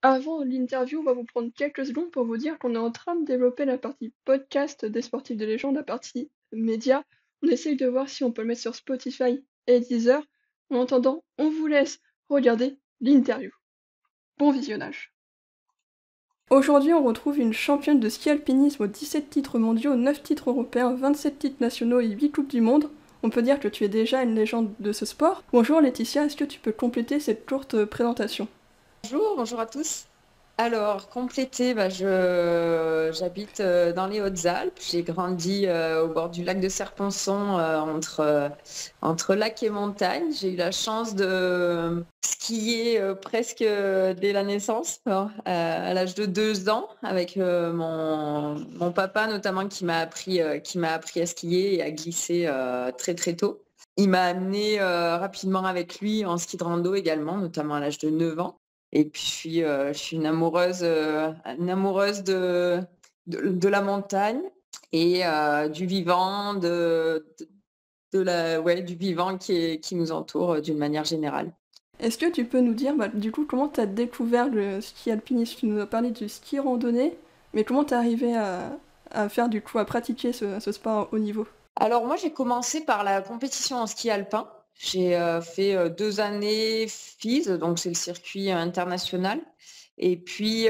Avant l'interview, on va vous prendre quelques secondes pour vous dire qu'on est en train de développer la partie podcast des Sportifs de légende, la partie média. On essaye de voir si on peut le mettre sur Spotify et Deezer. En attendant, on vous laisse regarder l'interview. Bon visionnage. Aujourd'hui, on retrouve une championne de ski alpinisme aux 17 titres mondiaux, 9 titres européens, 27 titres nationaux et 8 coupes du monde. On peut dire que tu es déjà une légende de ce sport. Bonjour Laetitia, est-ce que tu peux compléter cette courte présentation? Bonjour à tous. Alors, compléter, j'habite dans les Hautes-Alpes. J'ai grandi au bord du lac de Serponçon, entre lac et montagne. J'ai eu la chance de skier presque dès la naissance, hein, à l'âge de 2 ans, avec mon papa notamment qui m'a appris à skier et à glisser très très tôt. Il m'a amené rapidement avec lui en ski de rando également, notamment à l'âge de 9 ans. Et puis je suis une amoureuse de la montagne et du vivant, du vivant qui nous entoure d'une manière générale. Est-ce que tu peux nous dire, du coup, comment tu as découvert le ski alpinisme? Tu nous as parlé du ski randonnée, mais comment t'es arrivé à faire, du coup, à pratiquer ce sport à haut niveau? Alors moi, j'ai commencé par la compétition en ski alpin. J'ai fait 2 années FIS, donc c'est le circuit international. Et puis,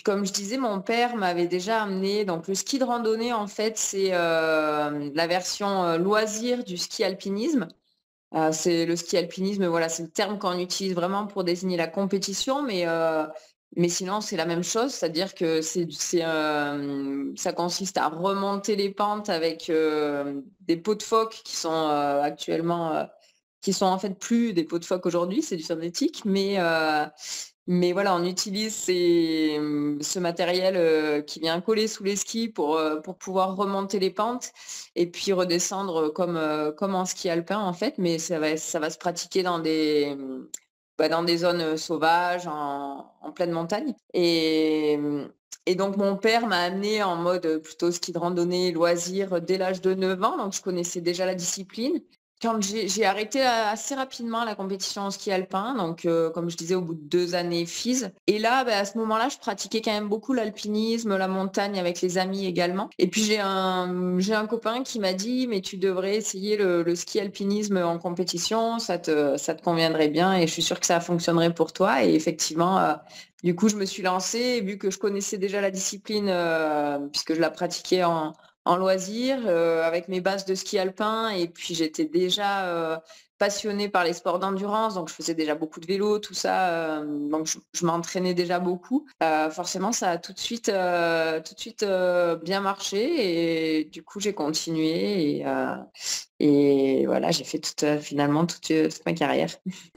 comme je disais, mon père m'avait déjà amené. Donc le ski de randonnée, en fait, c'est la version loisir du ski alpinisme. C'est le ski alpinisme, voilà, c'est le terme qu'on utilise vraiment pour désigner la compétition, mais sinon c'est la même chose, c'est-à-dire que ça consiste à remonter les pentes avec des pots de phoque qui sont actuellement, qui sont en fait plus des pots de phoque aujourd'hui, c'est du synthétique, mais voilà, on utilise ce matériel qui vient coller sous les skis pour pouvoir remonter les pentes et puis redescendre comme en ski alpin en fait, mais ça va se pratiquer dans des zones sauvages, en pleine montagne. Et donc mon père m'a amené en mode plutôt ski de randonnée, loisir dès l'âge de 9 ans, donc je connaissais déjà la discipline. Quand j'ai arrêté assez rapidement la compétition en ski alpin, donc comme je disais, au bout de 2 années FIS. Et là, à ce moment-là, je pratiquais quand même beaucoup l'alpinisme, la montagne avec les amis également. Et puis j'ai un copain qui m'a dit, mais tu devrais essayer le ski alpinisme en compétition, ça te conviendrait bien et je suis sûre que ça fonctionnerait pour toi. Et effectivement, du coup, je me suis lancée, et vu que je connaissais déjà la discipline, puisque je la pratiquais en loisir, avec mes bases de ski alpin et puis j'étais déjà, passionnée par les sports d'endurance, donc je faisais déjà beaucoup de vélo, tout ça, donc je m'entraînais déjà beaucoup. Forcément ça a tout de suite, bien marché et du coup j'ai continué et voilà, j'ai fait finalement toute ma carrière.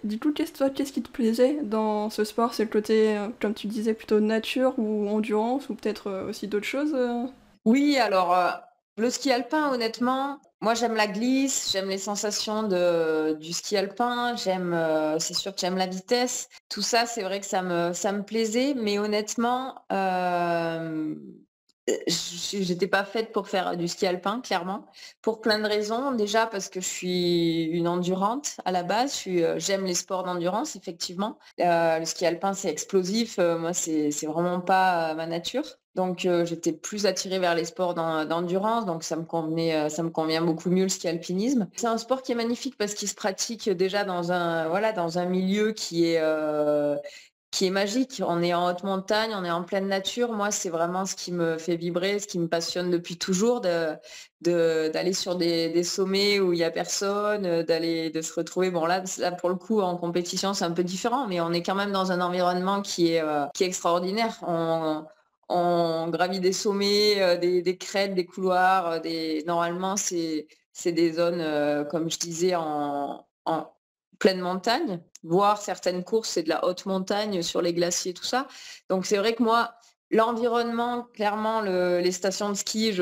Du coup, qu'est-ce qui te plaisait dans ce sport? C'est le côté, comme tu disais, plutôt nature ou endurance ou peut-être aussi d'autres choses? Oui, alors, le ski alpin, honnêtement, moi j'aime la glisse, j'aime les sensations du ski alpin, c'est sûr que j'aime la vitesse. Tout ça, c'est vrai que ça me plaisait, mais honnêtement, j'étais pas faite pour faire du ski alpin, clairement, pour plein de raisons. Déjà parce que je suis une endurante à la base, j'aime les sports d'endurance, effectivement. Le ski alpin, c'est explosif, moi c'est vraiment pas, ma nature. Donc j'étais plus attirée vers les sports d'endurance, donc ça me convient beaucoup mieux le ski alpinisme. C'est un sport qui est magnifique parce qu'il se pratique déjà dans un milieu qui est magique. On est en haute montagne, on est en pleine nature. Moi, c'est vraiment ce qui me fait vibrer, ce qui me passionne depuis toujours, d'aller sur des sommets où il y a personne, de se retrouver. Bon, là, pour le coup, en compétition, c'est un peu différent, mais on est quand même dans un environnement qui est extraordinaire. On gravit des sommets, des crêtes, des couloirs, normalement, c'est des zones, comme je disais, en pleine montagne, voire certaines courses, c'est de la haute montagne sur les glaciers, tout ça. Donc c'est vrai que moi, l'environnement, clairement, les stations de ski,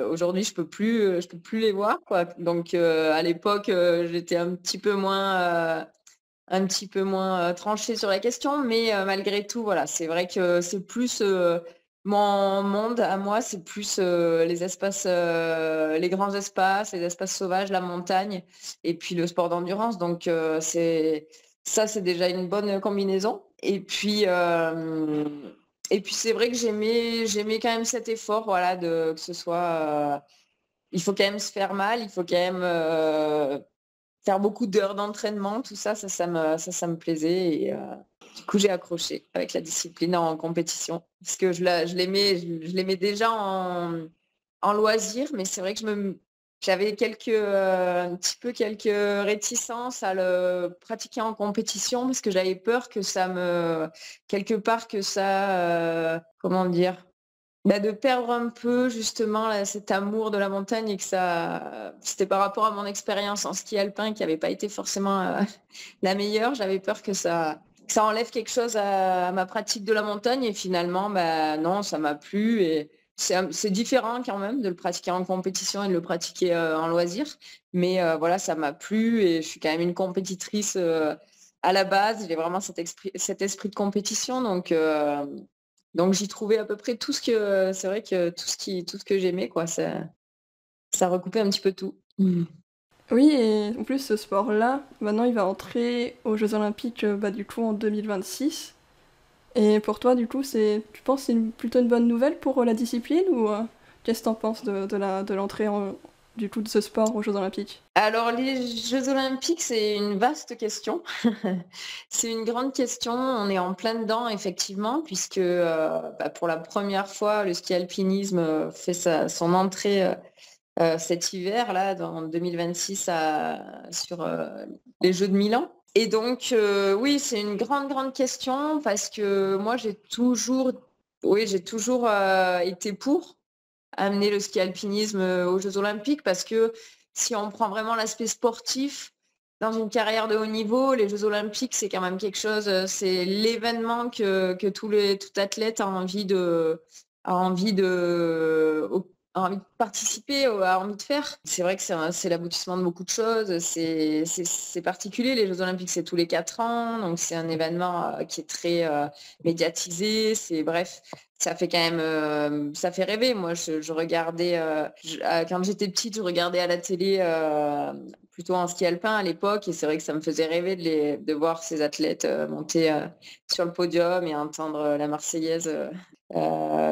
aujourd'hui, je peux plus les voir, quoi. Donc à l'époque, j'étais un petit peu moins tranchée sur la question, mais malgré tout, voilà, c'est vrai que c'est plus mon monde à moi, c'est plus les espaces, les grands espaces, les espaces sauvages, la montagne, et puis le sport d'endurance. Donc c'est déjà une bonne combinaison. Et puis, c'est vrai que j'aimais quand même cet effort, voilà, que ce soit, il faut quand même se faire mal, il faut quand même faire beaucoup d'heures d'entraînement, tout ça, ça me plaisait. Et du coup, j'ai accroché avec la discipline en compétition. Parce que je l'aimais déjà en loisir, mais c'est vrai que j'avais un petit peu quelques réticences à le pratiquer en compétition parce que j'avais peur que quelque part que ça, comment dire, de perdre un peu justement là, cet amour de la montagne et que c'était par rapport à mon expérience en ski alpin qui n'avait pas été forcément la meilleure. J'avais peur que ça enlève quelque chose à ma pratique de la montagne et finalement, non, ça m'a plu et c'est différent quand même de le pratiquer en compétition et de le pratiquer en loisir. Mais voilà, ça m'a plu et je suis quand même une compétitrice à la base. J'ai vraiment cet esprit de compétition, donc j'y trouvais à peu près c'est vrai que tout ce que j'aimais, quoi, ça recoupait un petit peu tout. Oui, et en plus, ce sport-là, maintenant, il va entrer aux Jeux Olympiques, du coup, en 2026. Et pour toi, du coup, tu penses que c'est plutôt une bonne nouvelle pour la discipline ou qu'est-ce que t'en penses de l'entrée du coup de ce sport aux Jeux Olympiques? Alors les Jeux Olympiques, c'est une vaste question. C'est une grande question. On est en plein dedans, effectivement, puisque pour la première fois, le ski alpinisme fait son entrée cet hiver, là, dans 2026, sur les Jeux de Milan. Et donc, oui, c'est une grande, grande question parce que moi, j'ai toujours été pour amener le ski alpinisme aux Jeux Olympiques parce que si on prend vraiment l'aspect sportif, dans une carrière de haut niveau, les Jeux Olympiques, c'est quand même quelque chose, c'est l'événement que tout athlète a envie de, a envie de participer, a envie de faire. C'est vrai que c'est l'aboutissement de beaucoup de choses. C'est particulier, les Jeux Olympiques, c'est tous les 4 ans, donc c'est un événement qui est très médiatisé. Bref, ça fait quand même, ça fait rêver. Moi, je regardais, quand j'étais petite, je regardais à la télé plutôt en ski alpin à l'époque, et c'est vrai que ça me faisait rêver de voir ces athlètes monter sur le podium et entendre la Marseillaise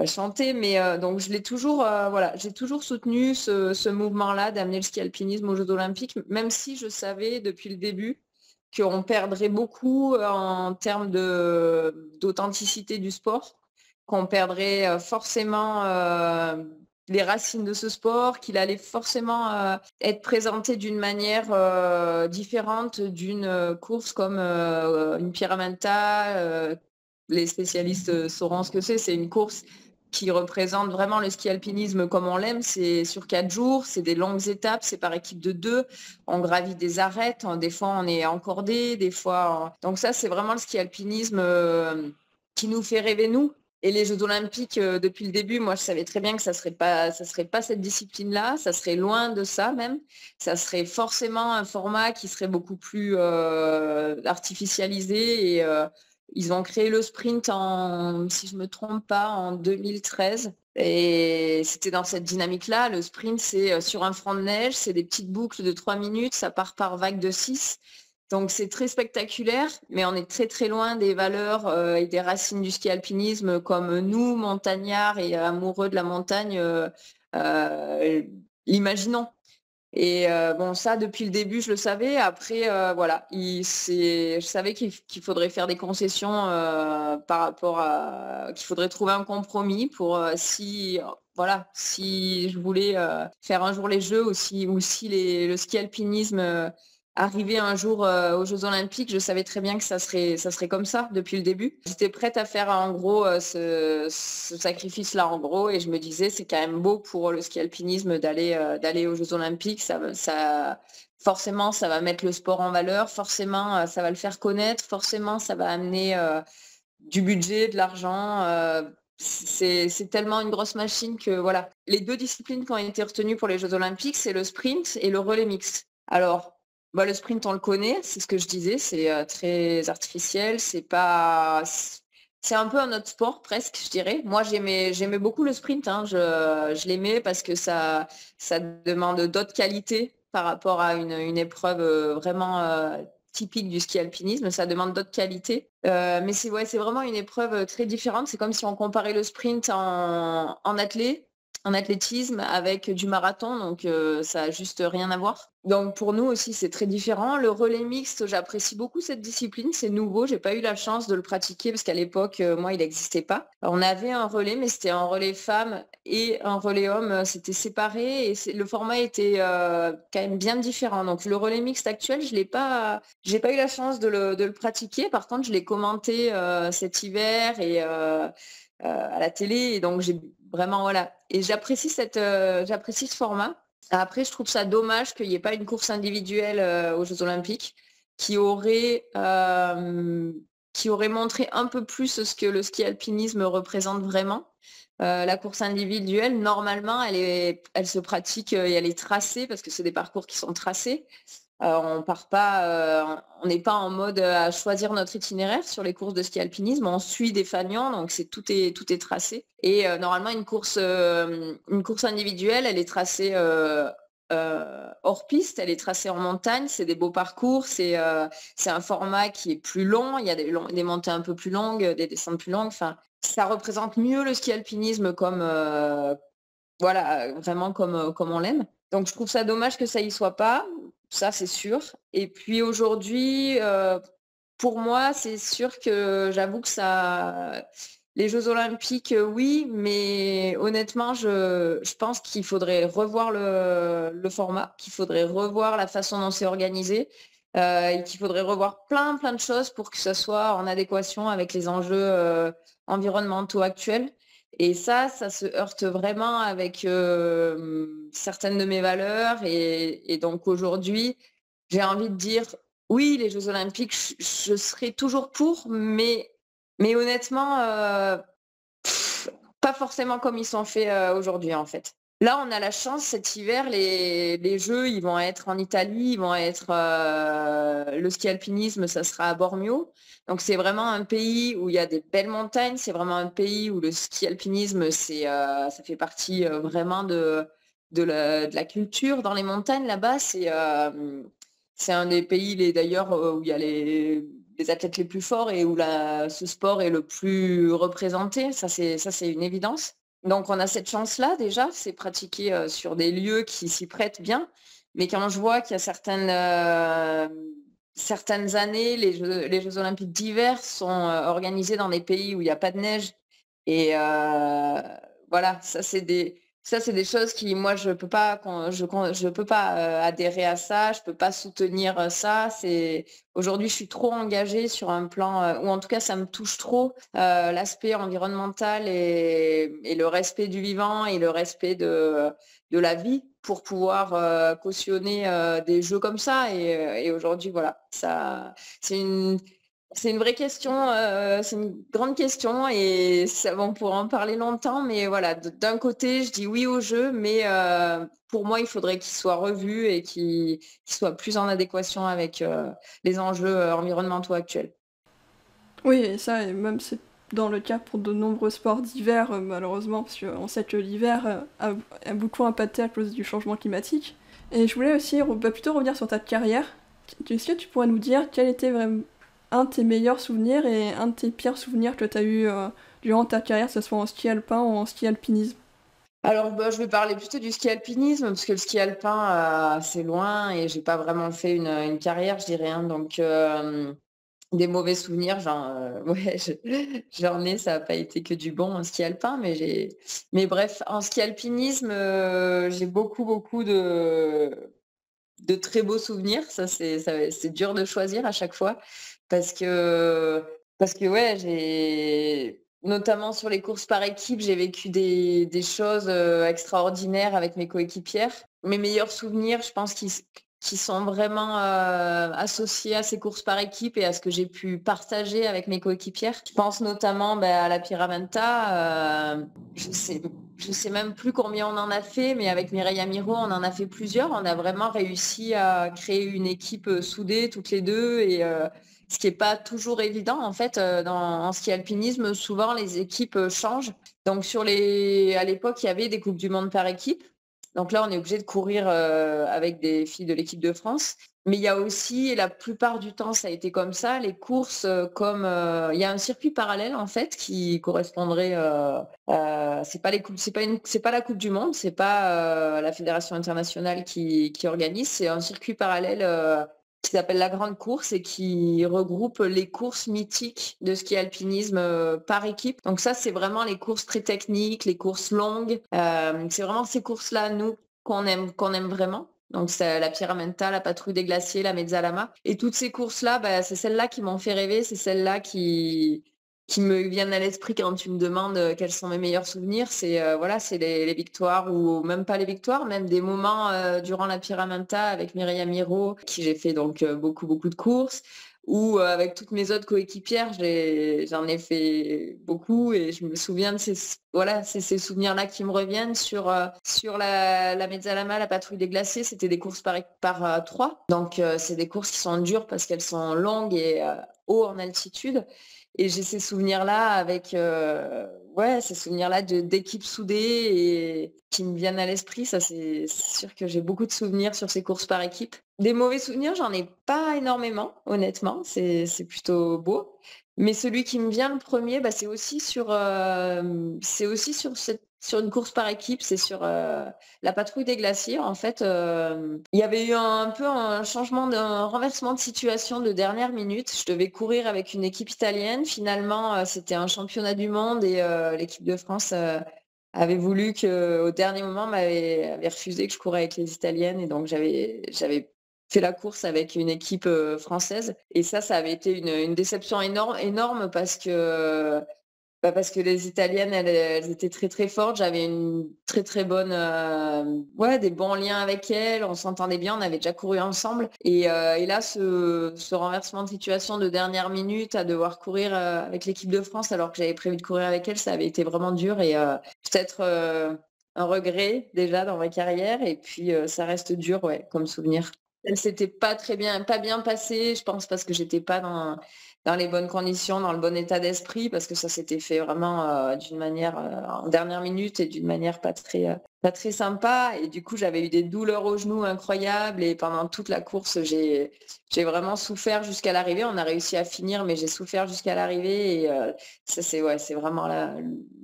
chanter. Mais donc, je l'ai toujours, voilà, j'ai toujours soutenu ce mouvement-là d'amener le ski alpinisme aux Jeux Olympiques, même si je savais depuis le début qu'on perdrait beaucoup en termes d'authenticité du sport, qu'on perdrait forcément les racines de ce sport, qu'il allait forcément être présenté d'une manière différente d'une course comme une Pyramenta. Les spécialistes sauront ce que c'est. C'est une course qui représente vraiment le ski alpinisme comme on l'aime. C'est sur 4 jours, c'est des longues étapes, c'est par équipe de 2. On gravit des arêtes, des fois on est encordé, des fois... Donc ça, c'est vraiment le ski alpinisme qui nous fait rêver, nous. Et les Jeux Olympiques, depuis le début, moi, je savais très bien que ça serait pas cette discipline-là, ça serait loin de ça même. Ça serait forcément un format qui serait beaucoup plus artificialisé. Et ils ont créé le sprint si je me trompe pas, en 2013. Et c'était dans cette dynamique-là. Le sprint, c'est sur un front de neige, c'est des petites boucles de 3 minutes, ça part par vague de 6. Donc c'est très spectaculaire, mais on est très très loin des valeurs et des racines du ski alpinisme comme nous, montagnards et amoureux de la montagne, l'imaginons. Et bon, ça, depuis le début, je le savais. Après, voilà, je savais qu'il faudrait faire des concessions par rapport qu'il faudrait trouver un compromis pour voilà, si je voulais faire un jour les Jeux ou si le ski alpinisme arrivait un jour aux Jeux Olympiques, je savais très bien que ça serait comme ça depuis le début. J'étais prête à faire en gros ce sacrifice-là en gros, et je me disais c'est quand même beau pour le ski alpinisme d'aller aux Jeux Olympiques. Forcément, ça va mettre le sport en valeur. Forcément, ça va le faire connaître. Forcément, ça va amener du budget, de l'argent. C'est tellement une grosse machine que voilà. Les 2 disciplines qui ont été retenues pour les Jeux Olympiques, c'est le sprint et le relais mixte. Alors, le sprint, on le connaît, c'est ce que je disais, c'est très artificiel, c'est un peu un autre sport presque, je dirais. Moi, j'aimais beaucoup le sprint, hein. Je l'aimais parce que ça demande d'autres qualités par rapport à une épreuve vraiment typique du ski alpinisme, ça demande d'autres qualités. Mais c'est vraiment une épreuve très différente. C'est comme si on comparait le sprint en athlétisme avec du marathon, donc ça a juste rien à voir. Donc pour nous aussi, c'est très différent. Le relais mixte, j'apprécie beaucoup cette discipline, c'est nouveau, j'ai pas eu la chance de le pratiquer parce qu'à l'époque, moi, il n'existait pas. On avait un relais, mais c'était un relais femme et un relais homme, c'était séparé et le format était quand même bien différent. Donc le relais mixte actuel, j'ai pas eu la chance de le pratiquer. Par contre, je l'ai commenté cet hiver et à la télé, et donc j'ai vraiment voilà. Et j'apprécie ce format. Après, je trouve ça dommage qu'il n'y ait pas une course individuelle aux Jeux Olympiques qui aurait montré un peu plus ce que le ski alpinisme représente vraiment. La course individuelle, normalement, elle se pratique et elle est tracée parce que c'est des parcours qui sont tracés. On part pas, on n'est pas en mode à choisir notre itinéraire sur les courses de ski alpinisme. On suit des fanions, donc tout est tracé. Et normalement, une course individuelle, elle est tracée hors piste, elle est tracée en montagne. C'est des beaux parcours, c'est un format qui est plus long. Il y a des montées un peu plus longues, des descentes plus longues. Enfin, ça représente mieux le ski alpinisme comme vraiment comme on l'aime. Donc je trouve ça dommage que ça y soit pas, ça c'est sûr. Et puis aujourd'hui, pour moi, c'est sûr que j'avoue que les Jeux Olympiques, oui, mais honnêtement, je pense qu'il faudrait revoir le format, qu'il faudrait revoir la façon dont c'est organisé, et qu'il faudrait revoir plein de choses pour que ça soit en adéquation avec les enjeux environnementaux actuels. Et ça se heurte vraiment avec certaines de mes valeurs. Et donc aujourd'hui, j'ai envie de dire, oui, les Jeux Olympiques, je serai toujours pour, mais honnêtement, pas forcément comme ils sont faits aujourd'hui, en fait. Là, on a la chance, cet hiver, les Jeux, ils vont être en Italie, ils vont être le ski alpinisme, ça sera à Bormio. Donc, c'est vraiment un pays où il y a des belles montagnes, c'est vraiment un pays où le ski alpinisme, ça fait partie vraiment de la culture dans les montagnes là-bas. C'est un des pays, d'ailleurs, où il y a les athlètes les plus forts et où ce sport est le plus représenté. Ça, c'est une évidence. Donc, on a cette chance-là, déjà, c'est pratiquer sur des lieux qui s'y prêtent bien. Mais quand je vois qu'il y a certaines années, les Jeux Olympiques d'hiver sont organisés dans des pays où il n'y a pas de neige. Et voilà, ça, c'est des choses qui, moi, je peux pas adhérer à ça, je peux pas soutenir ça. Aujourd'hui, je suis trop engagée sur un plan, ou en tout cas, ça me touche trop, l'aspect environnemental et le respect du vivant et le respect de la vie pour pouvoir cautionner des jeux comme ça. Et aujourd'hui, voilà, ça, c'est une vraie question, c'est une grande question et on pourra en parler longtemps, mais voilà, d'un côté, je dis oui au jeu, mais pour moi, il faudrait qu'il soit revu et qu'il soit plus en adéquation avec les enjeux environnementaux actuels. Oui, et ça, et même c'est dans le cas pour de nombreux sports d'hiver, malheureusement, parce qu'on sait que l'hiver a beaucoup impacté à cause du changement climatique. Et je voulais aussi plutôt revenir sur ta carrière. Est-ce que tu pourrais nous dire quel était vraiment un de tes meilleurs souvenirs et un de tes pires souvenirs que tu as eu durant ta carrière, que ce soit en ski alpin ou en ski alpinisme? Alors, je vais parler plutôt du ski alpinisme, parce que le ski alpin, c'est loin et j'ai pas vraiment fait une carrière, je dirais, hein. Donc, des mauvais souvenirs, ouais, j'en ai, ça n'a pas été que du bon en ski alpin, mais bref, en ski alpinisme, j'ai beaucoup de très beaux souvenirs. C'est dur de choisir à chaque fois parce que ouais, notamment sur les courses par équipe, j'ai vécu des choses extraordinaires avec mes coéquipières. Mes meilleurs souvenirs, je pense qui sont vraiment associés à ces courses par équipe et à ce que j'ai pu partager avec mes coéquipières. Je pense notamment à la Pyramenta. Je sais même plus combien on en a fait, mais avec Mireille Amiro, on en a fait plusieurs. On a vraiment réussi à créer une équipe soudée toutes les deux et ce qui n'est pas toujours évident en fait en ski alpinisme. Souvent les équipes changent. Donc à l'époque, il y avait des coupes du monde par équipe. Donc là, on est obligé de courir avec des filles de l'équipe de France. Mais il y a aussi, et la plupart du temps, ça a été comme ça, les courses comme il y a un circuit parallèle en fait qui correspondrait. C'est pas c'est pas la Coupe du Monde, c'est pas la Fédération internationale qui organise, c'est un circuit parallèle qui s'appelle la Grande Course et qui regroupe les courses mythiques de ski alpinisme par équipe. Donc ça, c'est vraiment les courses très techniques, les courses longues. C'est vraiment ces courses-là, nous, qu'on aime vraiment. Donc c'est la Pyramenta, la Patrouille des Glaciers, la Mezzalama. Et toutes ces courses-là, bah, c'est celles-là qui m'ont fait rêver, c'est celles-là qui me viennent à l'esprit quand tu me demandes quels sont mes meilleurs souvenirs. C'est voilà, c'est les victoires ou même pas les victoires, même des moments durant la Pyramenta avec Mireia Miro, qui j'ai fait donc beaucoup de courses, ou avec toutes mes autres coéquipières, j'en ai fait beaucoup et je me souviens de ces souvenirs-là qui me reviennent sur la Mezzalama, la Patrouille des Glaciers, c'était des courses par 3. Donc c'est des courses qui sont dures parce qu'elles sont longues et haut en altitude. Et j'ai ces souvenirs-là avec ces souvenirs-là d'équipes soudées et qui me viennent à l'esprit. Ça, c'est sûr que j'ai beaucoup de souvenirs sur ces courses par équipe. Des mauvais souvenirs, j'en ai pas énormément, honnêtement. C'est plutôt beau. Mais celui qui me vient le premier, bah, c'est aussi sur sur une course par équipe, c'est sur la Patrouille des Glaciers. En fait, il y avait eu un peu un renversement de situation de dernière minute. Je devais courir avec une équipe italienne. Finalement, c'était un championnat du monde et l'équipe de France avait voulu au dernier moment avait refusé que je courais avec les Italiennes et donc j'avais fait la course avec une équipe française et ça avait été une déception énorme parce que les Italiennes, elles étaient très fortes. J'avais une très bonne, des bons liens avec elles. On s'entendait bien. On avait déjà couru ensemble. Et là, ce renversement de situation de dernière minute à devoir courir avec l'équipe de France alors que j'avais prévu de courir avec elle, ça avait été vraiment dur et peut-être un regret déjà dans ma carrière. Et puis ça reste dur, ouais, comme souvenir. Elle s'était pas bien passée, je pense, parce que j'étais pas dans les bonnes conditions, dans le bon état d'esprit, parce que ça s'était fait vraiment d'une manière en dernière minute et d'une manière pas très sympa. Et du coup, j'avais eu des douleurs aux genoux incroyables et pendant toute la course, j'ai vraiment souffert jusqu'à l'arrivée. On a réussi à finir, mais j'ai souffert jusqu'à l'arrivée. Et ça, c'est vraiment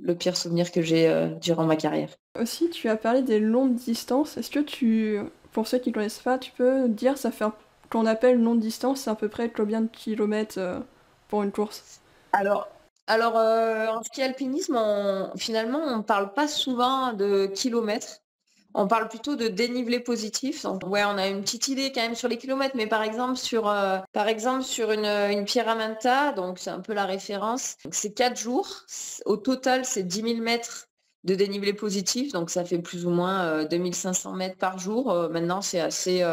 le pire souvenir que j'ai durant ma carrière. Aussi, tu as parlé des longues distances. Est-ce que pour ceux qui ne connaissent pas, tu peux dire, qu'on appelle longue distance, c'est à peu près combien de kilomètres pour une course? Alors, en ski alpinisme, finalement, on ne parle pas souvent de kilomètres. On parle plutôt de dénivelé positif. Donc, ouais, on a une petite idée quand même sur les kilomètres, mais par exemple sur une Pyramenta, donc c'est un peu la référence. Donc, c'est 4 jours. Au total, c'est 10 000 mètres de dénivelé positif, donc ça fait plus ou moins 2500 mètres par jour. Maintenant, c'est assez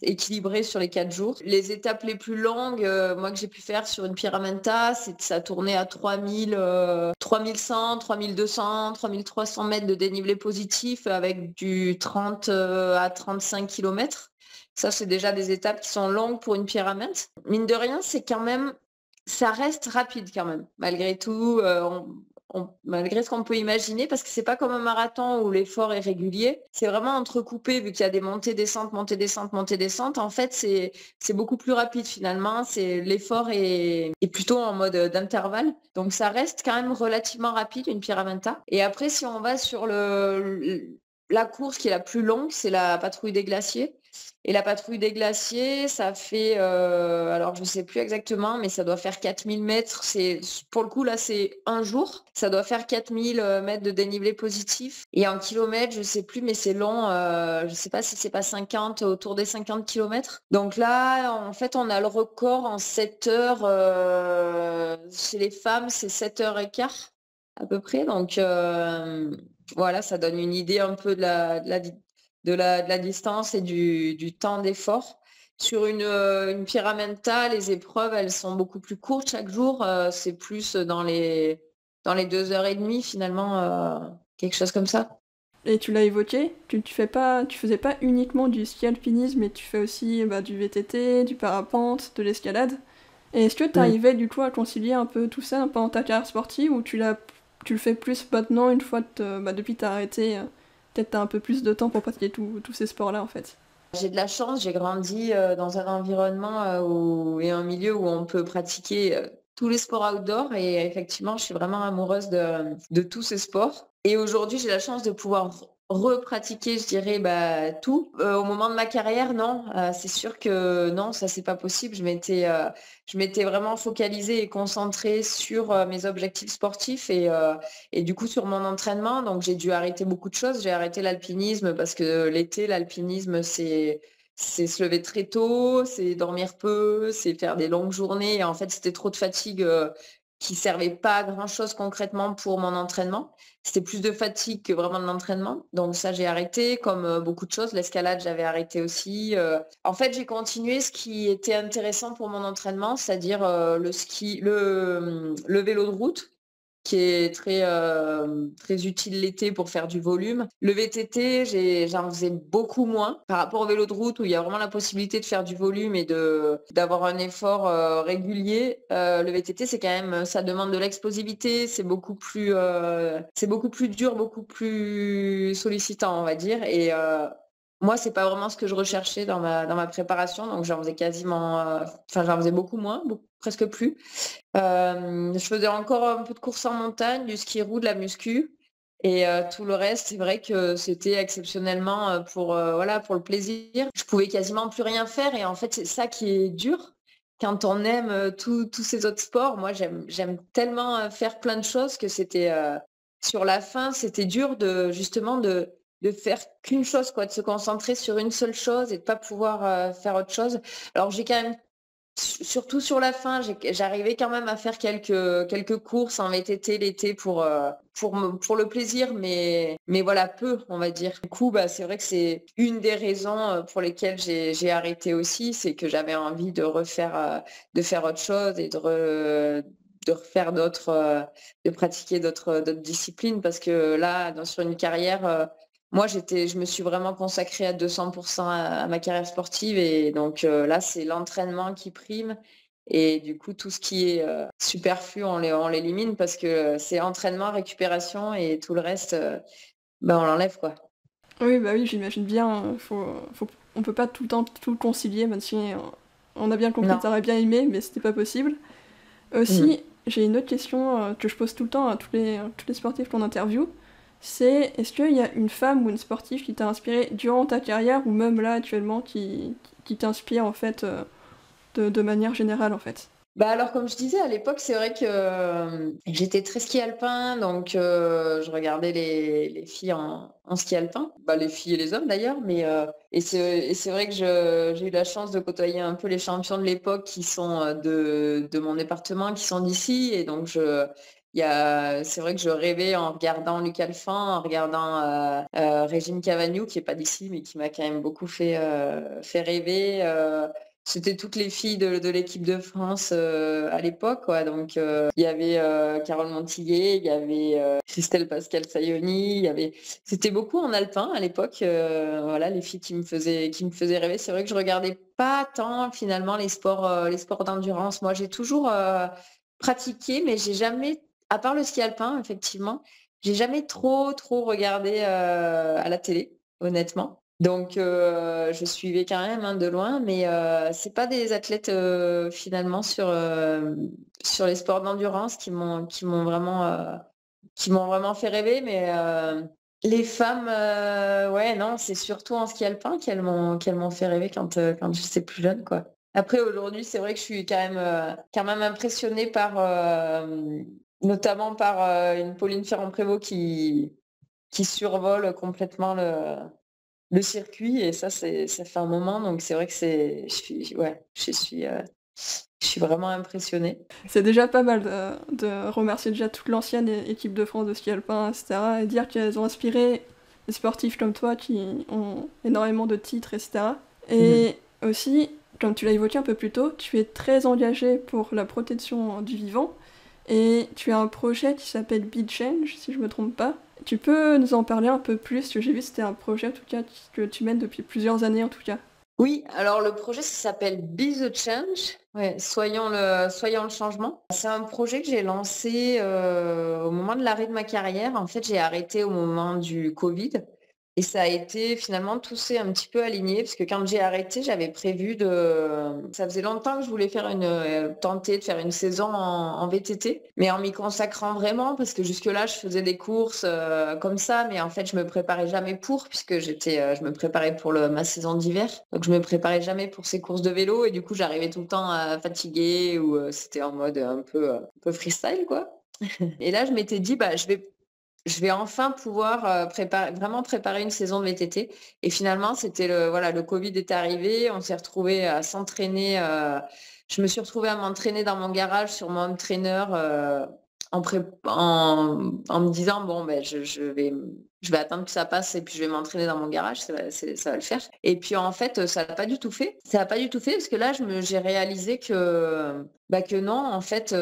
équilibré sur les 4 jours. Les étapes les plus longues, moi que j'ai pu faire sur une Pyramenta, ça tournait à 3100, 3200, 3300 mètres de dénivelé positif avec du 30 à 35 km. Ça, c'est déjà des étapes qui sont longues pour une Pyramenta. Mine de rien, ça reste rapide quand même, malgré tout. Malgré ce qu'on peut imaginer, parce que c'est pas comme un marathon où l'effort est régulier, c'est vraiment entrecoupé vu qu'il y a des montées, descentes, montées, descentes, montées, descentes. En fait, c'est beaucoup plus rapide finalement. L'effort est plutôt en mode d'intervalle, donc ça reste quand même relativement rapide une Pyramenta. Et après, si on va sur la course qui est la plus longue, c'est la Patrouille des Glaciers. Et la Patrouille des Glaciers, ça fait, alors je ne sais plus exactement, mais ça doit faire 4000 mètres. Pour le coup, là, c'est un jour. Ça doit faire 4000 mètres de dénivelé positif. Et en kilomètres, je ne sais plus, mais c'est long. Je ne sais pas si c'est pas 50, autour des 50 kilomètres. Donc là, en fait, on a le record en 7 heures. Chez les femmes, c'est 7h15 à peu près. Donc voilà, ça donne une idée un peu de la distance et du temps d'effort. Sur une Pyramenta, les épreuves, elles sont beaucoup plus courtes chaque jour. C'est plus dans les 2h30 finalement, quelque chose comme ça. Et tu l'as évoqué, tu faisais pas uniquement du ski alpinisme, mais tu fais aussi du VTT, du parapente, de l'escalade. Et est-ce que tu arrivais du coup à concilier un peu tout ça pendant ta carrière sportive ou tu le fais plus maintenant une fois depuis que tu as arrêté peut-être tu as un peu plus de temps pour pratiquer tous ces sports-là en fait. J'ai de la chance, j'ai grandi dans un environnement et un milieu où on peut pratiquer tous les sports outdoor et effectivement, je suis vraiment amoureuse de tous ces sports. Et aujourd'hui, j'ai la chance de pouvoir repratiquer, je dirais, tout. Au moment de ma carrière, non, c'est sûr que non, ça c'est pas possible. Je m'étais vraiment focalisée et concentrée sur mes objectifs sportifs et du coup sur mon entraînement. Donc j'ai dû arrêter beaucoup de choses. J'ai arrêté l'alpinisme parce que l'été, l'alpinisme, c'est se lever très tôt, c'est dormir peu, c'est faire des longues journées. Et en fait, c'était trop de fatigue qui servait pas à grand-chose concrètement pour mon entraînement. C'était plus de fatigue que vraiment de l'entraînement. Donc ça, j'ai arrêté, comme beaucoup de choses. L'escalade, j'avais arrêté aussi. En fait, j'ai continué ce qui était intéressant pour mon entraînement, c'est-à-dire le ski, le vélo de route, qui est très utile l'été pour faire du volume. Le VTT, j'en faisais beaucoup moins par rapport au vélo de route où il y a vraiment la possibilité de faire du volume et d'avoir un effort régulier. Le VTT, c'est quand même, ça demande de l'explosivité, c'est beaucoup plus dur, beaucoup plus sollicitant, on va dire. Et moi, c'est pas vraiment ce que je recherchais dans ma préparation, donc j'en faisais j'en faisais beaucoup moins, presque plus. Je faisais encore un peu de course en montagne, du ski roue, de la muscu et tout le reste, c'est vrai que c'était exceptionnellement, voilà, pour le plaisir. Je pouvais quasiment plus rien faire et en fait, c'est ça qui est dur quand on aime, tous ces autres sports. Moi, j'aime tellement, faire plein de choses que sur la fin, c'était dur justement de faire qu'une chose quoi, de se concentrer sur une seule chose et de pas pouvoir, faire autre chose. Alors j'ai quand même surtout sur la fin, j'arrivais quand même à faire quelques courses en VTT l'été pour le plaisir, mais voilà, peu, on va dire. Du coup, c'est vrai que c'est une des raisons pour lesquelles j'ai arrêté aussi, c'est que j'avais envie de faire autre chose et de refaire de pratiquer d'autres disciplines parce que là, sur une carrière, moi, je me suis vraiment consacrée à 200% à ma carrière sportive et donc là, c'est l'entraînement qui prime et du coup, tout ce qui est superflu, on l'élimine parce que c'est entraînement, récupération et tout le reste, on l'enlève, quoi. Oui, bah oui, j'imagine bien. On peut pas tout le temps tout concilier, même si on a bien compris que Non. t'aurais bien aimé, mais c'était pas possible. Mm. Aussi, j'ai une autre question que je pose tout le temps à tous les sportifs qu'on interviewe. C'est est-ce qu'il y a une femme ou une sportive qui t'a inspiré durant ta carrière ou même là actuellement qui t'inspire en fait de manière générale en fait? Alors comme je disais à l'époque, c'est vrai que j'étais très ski alpin, donc je regardais les filles en ski alpin, les filles et les hommes d'ailleurs, mais et c'est vrai que j'ai eu la chance de côtoyer un peu les champions de l'époque qui sont de mon département, qui sont d'ici, et donc c'est vrai que je rêvais en regardant Luc Alphand, en regardant Régine Cavagnou, qui est pas d'ici, mais qui m'a quand même beaucoup fait rêver. C'était toutes les filles de l'équipe de France à l'époque, quoi. Donc il y avait Carole Montillet, il y avait Christelle Pascal Sayoni, c'était beaucoup en alpin à l'époque. Voilà, les filles qui me faisaient rêver. C'est vrai que je regardais pas tant finalement les sports d'endurance. Moi, j'ai toujours pratiqué, mais j'ai jamais, à part le ski alpin, effectivement, j'ai jamais trop trop regardé à la télé, honnêtement. Donc, je suivais quand même, hein, de loin, mais c'est pas des athlètes finalement sur les sports d'endurance qui m'ont vraiment fait rêver. Mais les femmes, ouais, non, c'est surtout en ski alpin qu'elles m'ont fait rêver quand j'étais plus jeune, quoi. Après, aujourd'hui, c'est vrai que je suis quand même impressionnée notamment par une Pauline Ferrand-Prévot qui survole complètement le circuit et ça fait un moment, donc c'est vrai que je suis vraiment impressionnée. C'est déjà pas mal de remercier déjà toute l'ancienne équipe de France de ski alpin, etc. et dire qu'elles ont inspiré des sportifs comme toi qui ont énormément de titres, etc. Mhm. Et aussi, comme tu l'as évoqué un peu plus tôt, tu es très engagé pour la protection du vivant et tu as un projet qui s'appelle Be Change, si je me trompe pas. Tu peux nous en parler un peu plus, parce que j'ai vu que c'était un projet en tout cas que tu mènes depuis plusieurs années en tout cas. Oui, alors le projet, ça s'appelle Be the Change. Ouais, soyons le changement. C'est un projet que j'ai lancé au moment de l'arrêt de ma carrière. En fait, j'ai arrêté au moment du Covid. Et ça a été finalement tout s'est un petit peu aligné parce que quand j'ai arrêté, j'avais prévu de ça faisait longtemps que je voulais faire tenter de faire une saison en VTT, mais en m'y consacrant vraiment parce que jusque-là, je faisais des courses, comme ça, mais en fait, je me préparais jamais pour puisque je me préparais pour ma saison d'hiver. Donc je me préparais jamais pour ces courses de vélo et du coup, j'arrivais tout le temps, fatiguée ou, c'était en mode un peu freestyle, quoi. Et là, je m'étais dit: «Bah, je vais enfin pouvoir, préparer une saison de VTT» et finalement, c'était le covid est arrivé, on s'est retrouvés à s'entraîner, je me suis retrouvée à m'entraîner dans mon garage sur mon home trainer, en me disant: «Bon, ben, je vais attendre que ça passe et puis je vais m'entraîner dans mon garage, ça va le faire» et puis, en fait, ça l'a pas du tout fait. Ça l'a pas du tout fait parce que là, j'ai réalisé que, bah, que non, en fait,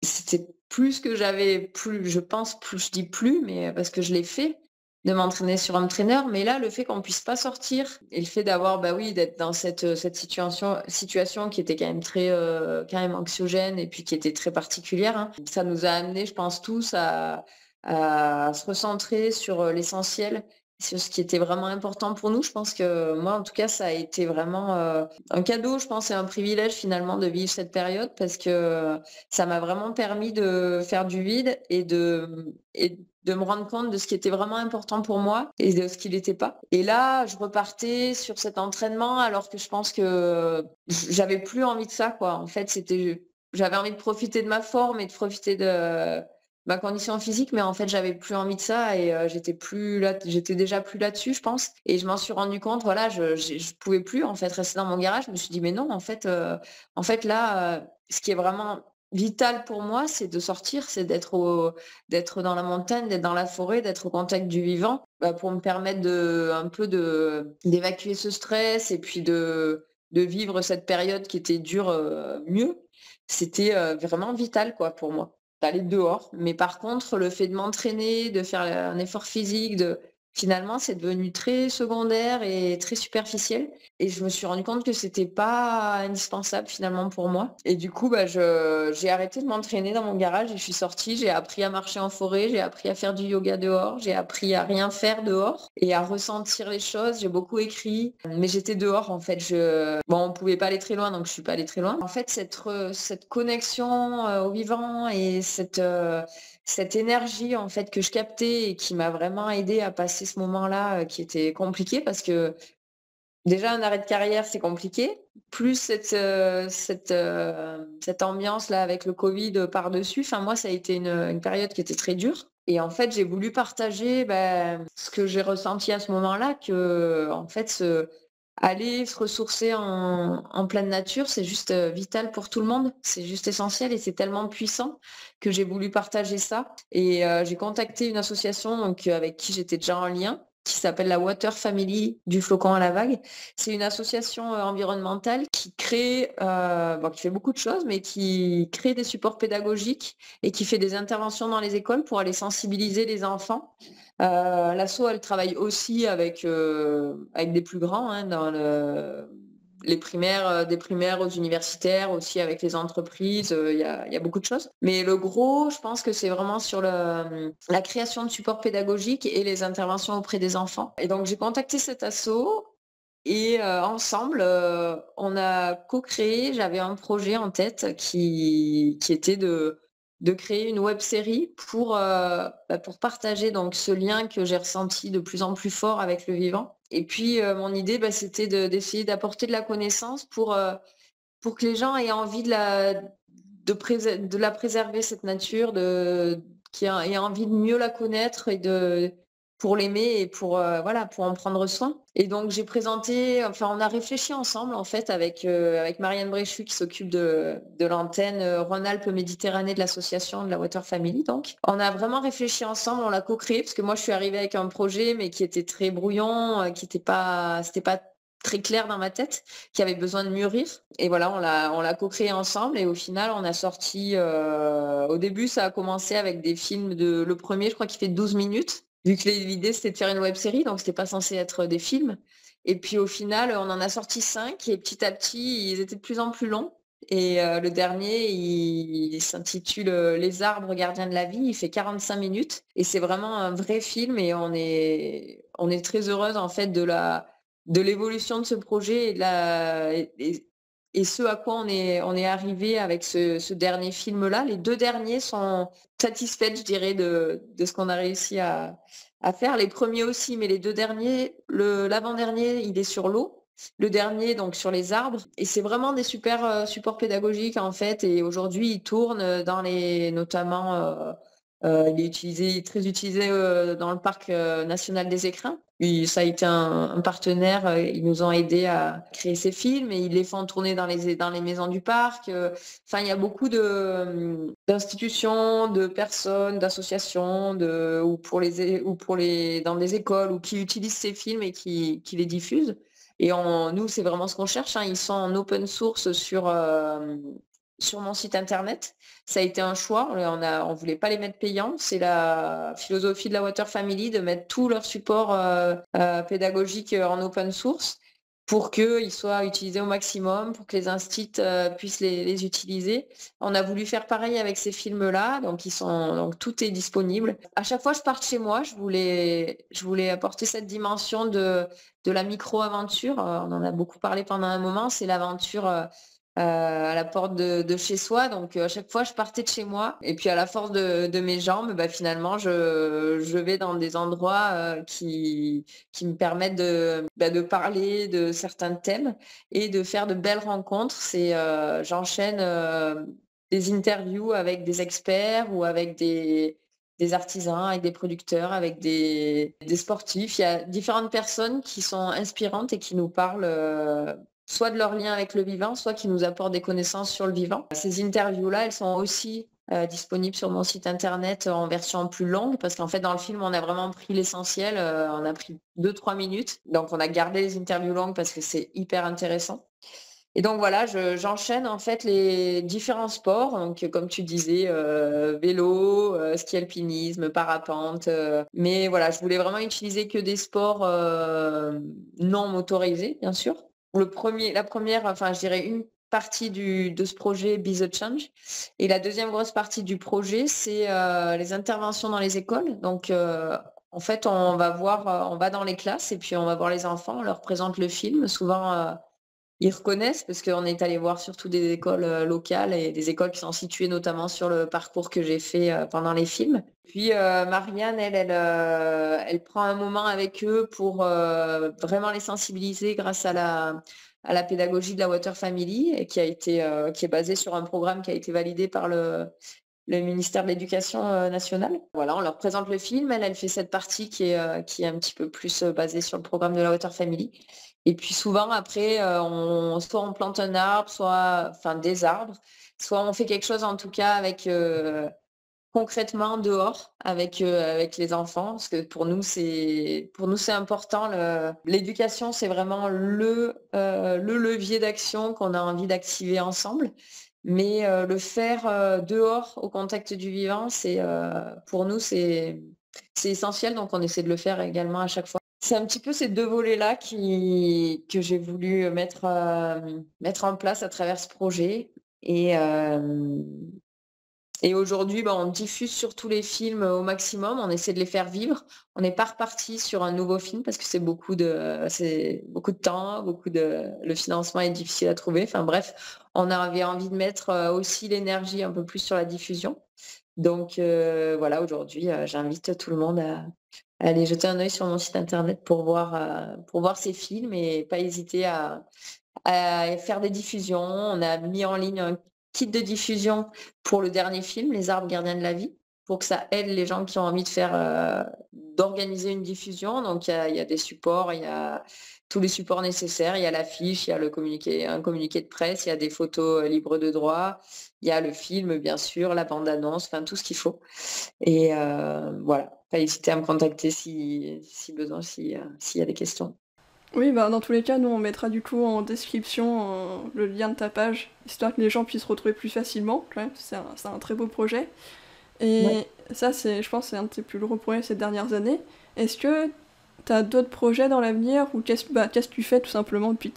c'était plus que j'avais plus je pense plus je dis plus, mais parce que je l'ai fait, de m'entraîner sur home trainer, mais là, le fait qu'on puisse pas sortir et le fait d'avoir, bah, oui, d'être dans cette situation qui était quand même très, quand même anxiogène et puis qui était très particulière, hein. Ça nous a amenés, je pense tous à se recentrer sur, l'essentiel, sur ce qui était vraiment important pour nous. Je pense que moi, en tout cas, ça a été vraiment, un cadeau, je pense et un privilège finalement de vivre cette période parce que ça m'a vraiment permis de faire du vide et de me rendre compte de ce qui était vraiment important pour moi et de ce qui l'était pas. Et là, je repartais sur cet entraînement alors que je pense que j'avais plus envie de ça, quoi. En fait, j'avais envie de profiter de ma forme et de profiter de ma condition physique, mais en fait, j'avais plus envie de ça et j'étais déjà plus là-dessus, je pense. Et je m'en suis rendu compte, voilà, je pouvais plus en fait rester dans mon garage. Je me suis dit: «Mais non, en fait là, ce qui est vraiment vital pour moi, c'est de sortir, c'est d'être dans la montagne, d'être dans la forêt, d'être au contact du vivant, bah, pour me permettre d'évacuer ce stress et puis de vivre cette période qui était dure, mieux. C'était, vraiment vital, quoi, pour moi, d'aller dehors. Mais par contre, le fait de m'entraîner, de faire un effort physique, finalement, c'est devenu très secondaire et très superficiel et je me suis rendu compte que c'était pas indispensable finalement pour moi et du coup, bah, j'ai arrêté de m'entraîner dans mon garage et je suis sortie. J'ai appris à marcher en forêt, j'ai appris à faire du yoga dehors, j'ai appris à rien faire dehors et à ressentir les choses. J'ai beaucoup écrit, mais j'étais dehors en fait. Bon, on pouvait pas aller très loin, donc je suis pas allée très loin. En fait, cette connexion, au vivant et cette énergie en fait que je captais et qui m'a vraiment aidée à passer ce moment-là, qui était compliqué parce que déjà un arrêt de carrière, c'est compliqué, plus cette ambiance-là avec le covid, par-dessus. Enfin moi, ça a été une période qui était très dure et en fait, j'ai voulu partager, ce que j'ai ressenti à ce moment-là que en fait, aller se ressourcer en pleine nature, c'est juste, vital pour tout le monde. C'est juste essentiel et c'est tellement puissant que j'ai voulu partager ça et j'ai contacté une association donc avec qui j'étais déjà en lien, qui s'appelle la Water Family du Flocon à la Vague. C'est une association, environnementale qui crée, bon qui fait beaucoup de choses, mais qui crée des supports pédagogiques et qui fait des interventions dans les écoles pour aller sensibiliser les enfants. L'asso, elle travaille aussi avec des plus grands, hein, dans les primaires, des primaires aux universitaires, aussi avec les entreprises, il y a beaucoup de choses. Mais le gros, je pense que c'est vraiment sur la création de supports pédagogiques et les interventions auprès des enfants. Et donc j'ai contacté cet asso et ensemble, on a co-créé j'avais un projet en tête qui était de créer une web série pour partager donc ce lien que j'ai ressenti de plus en plus fort avec le vivant. Et puis, mon idée, c'était d'essayer d'apporter de la connaissance pour que les gens aient envie de la préserver cette nature, qui aient envie de mieux la connaître et pour l'aimer et voilà, pour en prendre soin. Et donc on a réfléchi ensemble en fait avec Marianne Bréchu qui s'occupe de l'antenne, Rhône-Alpes Méditerranée de l'association de la Water Family donc. On a vraiment réfléchi ensemble, on l'a co-créé parce que moi je suis arrivée avec un projet mais qui était très brouillon, c'était pas très clair dans ma tête, qui avait besoin de mûrir. Et voilà, on l'a co-créé ensemble et au final, on a sorti, au début, ça a commencé avec des films le premier, je crois qu'il fait 12 minutes, vu que l'idée, c'était de faire une web série, donc c'était pas censé être des films. Et puis au final, on en a sorti 5 et petit à petit, ils étaient de plus en plus longs. Et le dernier, il s'intitule Les arbres gardiens de la vie. Il fait 45 minutes et c'est vraiment un vrai film et on est très heureuse en fait de l'évolution de ce projet et et ce à quoi on est arrivé avec ce dernier film-là. Les 2 derniers sont satisfaits, je dirais, de ce qu'on a réussi à faire. Les premiers aussi, mais les 2 derniers, l'avant-dernier, il est sur l'eau. Le dernier, donc sur les arbres. Et c'est vraiment des super supports pédagogiques en fait. Et aujourd'hui, il tourne dans notamment, il est très utilisé dans le parc national des Écrins. Ça a été un partenaire. Ils nous ont aidés à créer ces films et ils les font tourner dans les maisons du parc. Enfin, il y a beaucoup d'institutions, de personnes, d'associations, dans des écoles ou qui utilisent ces films et qui les diffusent. Et nous, c'est vraiment ce qu'on cherche, hein. Ils sont en open source sur mon site internet. Ça a été un choix. On voulait pas les mettre payants. C'est la philosophie de la Water Family de mettre tout leur support pédagogique en open source pour qu'ils soient utilisés au maximum, pour que les instituts puissent les utiliser. On a voulu faire pareil avec ces films-là, donc tout est disponible. À chaque fois que je pars de chez moi, je voulais apporter cette dimension de la micro-aventure. On en a beaucoup parlé pendant un moment, c'est l'aventure à la porte de chez soi. Donc à chaque fois, je partais de chez moi. Et puis à la force de mes jambes, bah, finalement, je vais dans des endroits qui me permettent de parler de certains thèmes et de faire de belles rencontres. J'enchaîne des interviews avec des experts ou avec des artisans, avec des producteurs, avec des sportifs. Il y a différentes personnes qui sont inspirantes et qui nous parlent soit de leur lien avec le vivant, soit qui nous apportent des connaissances sur le vivant. Ces interviews-là, elles sont aussi disponibles sur mon site internet en version plus longue, parce qu'en fait, dans le film, on a vraiment pris l'essentiel. On a pris 2-3 minutes. Donc, on a gardé les interviews longues parce que c'est hyper intéressant. Et donc voilà, j'enchaîne en fait les différents sports, donc comme tu disais, vélo, ski alpinisme, parapente. Mais voilà, je voulais vraiment utiliser que des sports non motorisés, bien sûr. La première, enfin je dirais une partie de ce projet Be the Change. Et la deuxième grosse partie du projet, c'est les interventions dans les écoles. Donc en fait, on va dans les classes et puis on va voir les enfants, on leur présente le film. Souvent, ils reconnaissent parce qu'on est allé voir surtout des écoles locales et des écoles qui sont situées notamment sur le parcours que j'ai fait pendant les films. Puis Marianne, elle prend un moment avec eux pour vraiment les sensibiliser grâce à la pédagogie de la Water Family et qui est basée sur un programme qui a été validé par le ministère de l'Éducation nationale. Voilà, on leur présente le film. Elle fait cette partie qui est un petit peu plus basée sur le programme de la Water Family. Et puis souvent, après, soit on plante un arbre, enfin des arbres, soit on fait quelque chose en tout cas concrètement dehors avec les enfants, parce que pour nous c'est important. L'éducation, c'est vraiment le levier d'action qu'on a envie d'activer ensemble. Mais le faire dehors, au contact du vivant, pour nous, c'est essentiel. Donc, on essaie de le faire également à chaque fois. C'est un petit peu ces 2 volets-là que j'ai voulu mettre en place à travers ce projet. Et aujourd'hui, on diffuse surtout les films au maximum. On essaie de les faire vivre. On n'est pas reparti sur un nouveau film parce que c'est beaucoup de temps, le financement est difficile à trouver. Enfin bref, on avait envie de mettre aussi l'énergie un peu plus sur la diffusion. Donc voilà, aujourd'hui, j'invite tout le monde à aller jeter un œil sur mon site internet pour voir ces films et pas hésiter à faire des diffusions. On a mis en ligne un kit de diffusion pour le dernier film, Les arbres gardiens de la vie, pour que ça aide les gens qui ont envie d'organiser une diffusion. Donc il y a des supports, il y a tous les supports nécessaires, il y a l'affiche, il y a un communiqué de presse, il y a des photos libres de droit, il y a le film bien sûr, la bande-annonce, enfin tout ce qu'il faut. Et voilà, pas hésiter à me contacter si besoin, s'il y a des questions. Oui, bah dans tous les cas, nous on mettra du coup en description le lien de ta page, histoire que les gens puissent retrouver plus facilement, quand même, c'est un très beau projet. Ouais. Et ça, je pense, c'est un de tes plus gros projets ces dernières années. Est-ce que t'as d'autres projets dans l'avenir ou qu'est-ce que tu fais tout simplement depuis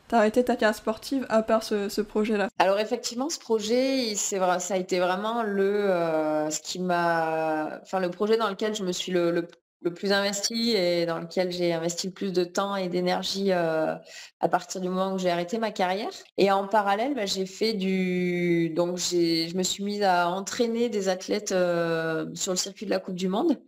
t'as arrêté ta carrière sportive à part ce projet-là? Alors effectivement, ce projet, ça a été vraiment ce qui m'a, enfin le projet dans lequel je me suis le plus investie et dans lequel j'ai investi le plus de temps et d'énergie à partir du moment où j'ai arrêté ma carrière. Et en parallèle, bah, je me suis mise à entraîner des athlètes sur le circuit de la Coupe du Monde.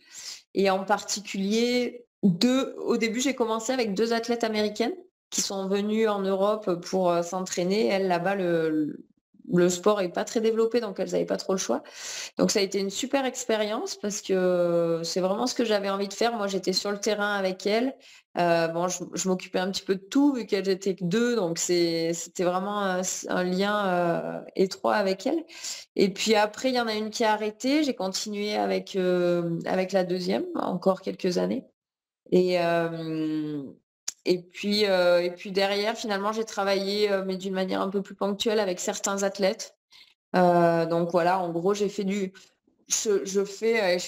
Et en particulier, au début, j'ai commencé avec 2 athlètes américaines qui sont venues en Europe pour s'entraîner. Elles, là-bas, le sport est pas très développé, donc elles n'avaient pas trop le choix. Donc ça a été une super expérience parce que c'est vraiment ce que j'avais envie de faire. Moi, j'étais sur le terrain avec elles. Bon, je m'occupais un petit peu de tout vu qu'elles étaient que 2, donc c'était vraiment un lien étroit avec elles. Et puis après, il y en a une qui a arrêté. J'ai continué avec la deuxième, encore quelques années. Et, et puis derrière, finalement, j'ai travaillé, mais d'une manière un peu plus ponctuelle avec certains athlètes. Donc voilà, en gros, je fais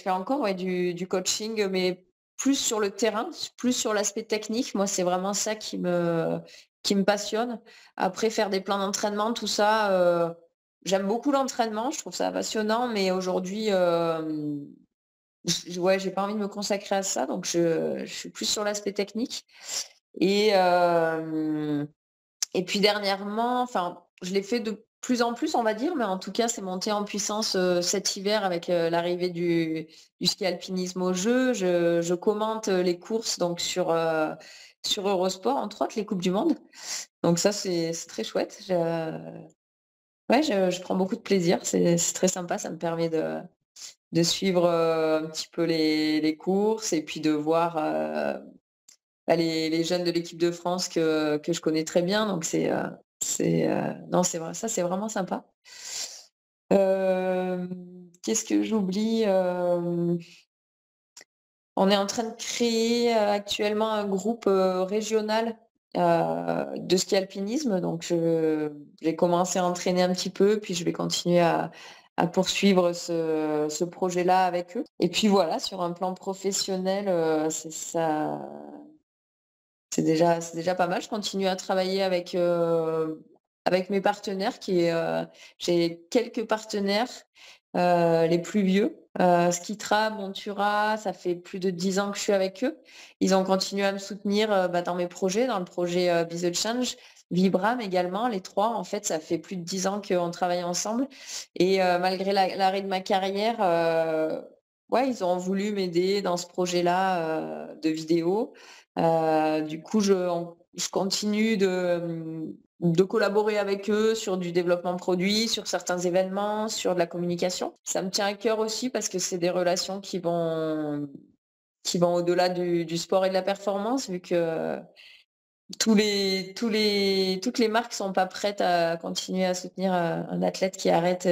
encore ouais, du coaching, mais plus sur le terrain, plus sur l'aspect technique. Moi, c'est vraiment ça qui me passionne. Après, faire des plans d'entraînement, tout ça, j'aime beaucoup l'entraînement, je trouve ça passionnant, mais aujourd'hui, ouais, j'ai pas envie de me consacrer à ça, donc je suis plus sur l'aspect technique. Et, et puis dernièrement, enfin, je l'ai fait de plus en plus, on va dire, mais en tout cas, c'est monté en puissance cet hiver avec l'arrivée du ski alpinisme aux Jeux. Je commente les courses donc sur Eurosport, entre autres, les Coupes du Monde. Donc ça, c'est très chouette. Ouais, je prends beaucoup de plaisir. C'est très sympa. Ça me permet de suivre un petit peu les courses et puis de voir bah, les jeunes de l'équipe de France que je connais très bien. Donc non, c'est vrai, ça c'est vraiment sympa. Qu'est-ce que j'oublie? On est en train de créer actuellement un groupe régional de ski alpinisme. Donc j'ai commencé à entraîner un petit peu, puis je vais continuer à poursuivre ce projet-là avec eux. Et puis voilà, sur un plan professionnel, c'est déjà pas mal. Je continue à travailler avec mes partenaires j'ai quelques partenaires, les plus vieux. Skitra, Montura, ça fait plus de 10 ans que je suis avec eux. Ils ont continué à me soutenir, bah, dans mes projets, dans le projet, Be The Change. Vibram également, les 3 en fait, ça fait plus de 10 ans qu'on travaille ensemble et malgré l'arrêt de ma carrière, ouais, ils ont voulu m'aider dans ce projet-là, de vidéo. Du coup, je continue de collaborer avec eux sur du développement produit, sur certains événements, sur de la communication. Ça me tient à cœur aussi parce que c'est des relations qui vont au-delà du sport et de la performance, vu que toutes les marques sont pas prêtes à continuer à soutenir un athlète qui arrête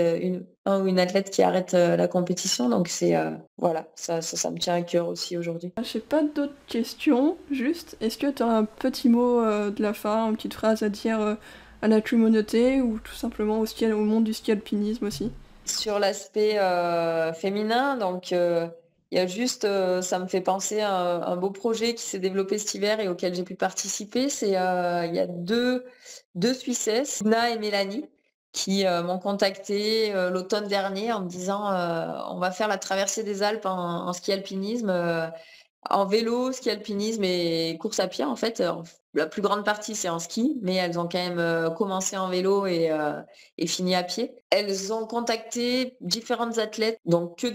un ou une athlète qui arrête la compétition. Donc voilà, ça me tient à cœur aussi aujourd'hui. J'ai pas d'autres questions, juste, est-ce que tu as un petit mot de la fin, une petite phrase à dire à la communauté ou tout simplement au monde du ski alpinisme aussi? Sur l'aspect féminin, donc il y a juste, ça me fait penser à un beau projet qui s'est développé cet hiver et auquel j'ai pu participer. Il y a deux Suissesses, Ina et Mélanie, qui m'ont contacté l'automne dernier en me disant on va faire la traversée des Alpes en ski alpinisme. En vélo, ski alpinisme et course à pied, en fait, la plus grande partie, c'est en ski, mais elles ont quand même commencé en vélo et fini à pied. Elles ont contacté différentes athlètes, donc que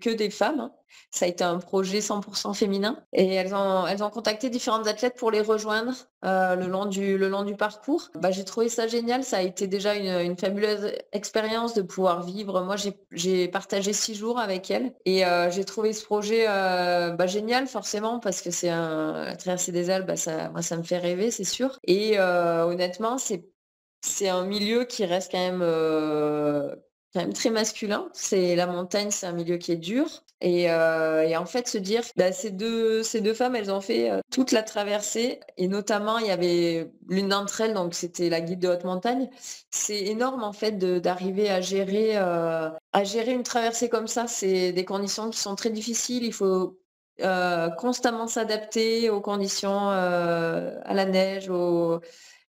des femmes, hein. Ça a été un projet 100% féminin. Et elles ont contacté différentes athlètes pour les rejoindre le long du parcours. Bah, j'ai trouvé ça génial. Ça a été déjà une fabuleuse expérience de pouvoir vivre. Moi, j'ai partagé 6 jours avec elles et j'ai trouvé ce projet bah, génial, forcément, parce que la traversée des Alpes, bah, moi, ça me fait rêver, c'est sûr. Et honnêtement, c'est un milieu qui reste quand même très masculin. C'est la montagne, c'est un milieu qui est dur. Et en fait, se dire, bah, ces deux femmes, elles ont fait toute la traversée. Et notamment, il y avait l'une d'entre elles, donc c'était la guide de haute montagne. C'est énorme, en fait, d'arriver à gérer une traversée comme ça. C'est des conditions qui sont très difficiles. Il faut constamment s'adapter aux conditions, à la neige,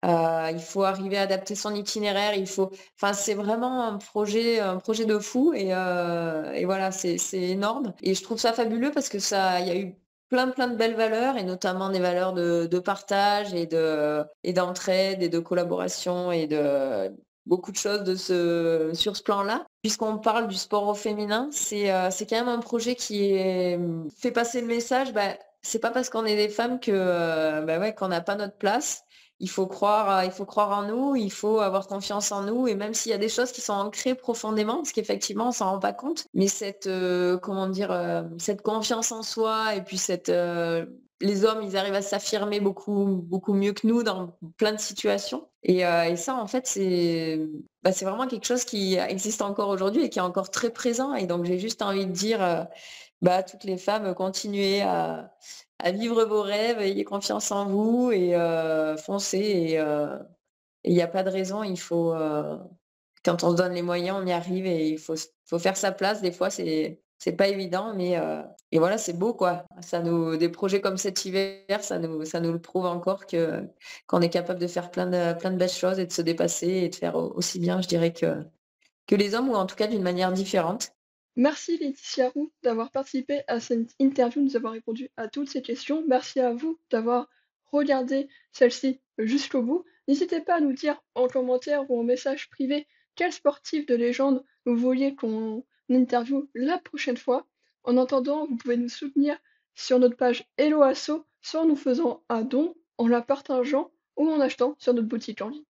Il faut arriver à adapter son itinéraire, enfin, c'est vraiment un projet de fou et voilà, c'est énorme et je trouve ça fabuleux parce que ça il y a eu plein de belles valeurs et notamment des valeurs de partage et d'entraide et de collaboration et de beaucoup de choses sur ce plan-là. Puisqu'on parle du sport au féminin, c'est quand même un projet fait passer le message, c'est pas parce qu'on est des femmes que, ouais, qu'on n'a pas notre place. Il faut croire en nous, il faut avoir confiance en nous et même s'il y a des choses qui sont ancrées profondément, parce qu'effectivement on s'en rend pas compte, mais comment dire? Cette confiance en soi et puis les hommes, ils arrivent à s'affirmer beaucoup mieux que nous dans plein de situations et ça en fait c'est vraiment quelque chose qui existe encore aujourd'hui et qui est encore très présent et donc j'ai juste envie de dire, à toutes les femmes, continuez à vivre vos rêves, ayez confiance en vous et foncez et il y a pas de raison, quand on se donne les moyens, on y arrive et faut faire sa place. Des fois, c'est pas évident, mais et voilà, c'est beau, quoi. Des projets comme cet hiver, ça nous le prouve encore qu'on est capable de faire plein de belles choses et de se dépasser et de faire aussi bien, je dirais, que les hommes ou en tout cas d'une manière différente. Merci Laetitia Roux d'avoir participé à cette interview, de nous avoir répondu à toutes ces questions. Merci à vous d'avoir regardé celle-ci jusqu'au bout. N'hésitez pas à nous dire en commentaire ou en message privé quel sportif de légende vous vouliez qu'on interviewe la prochaine fois. En attendant, vous pouvez nous soutenir sur notre page Hello Asso, soit en nous faisant un don, en la partageant ou en achetant sur notre boutique en ligne.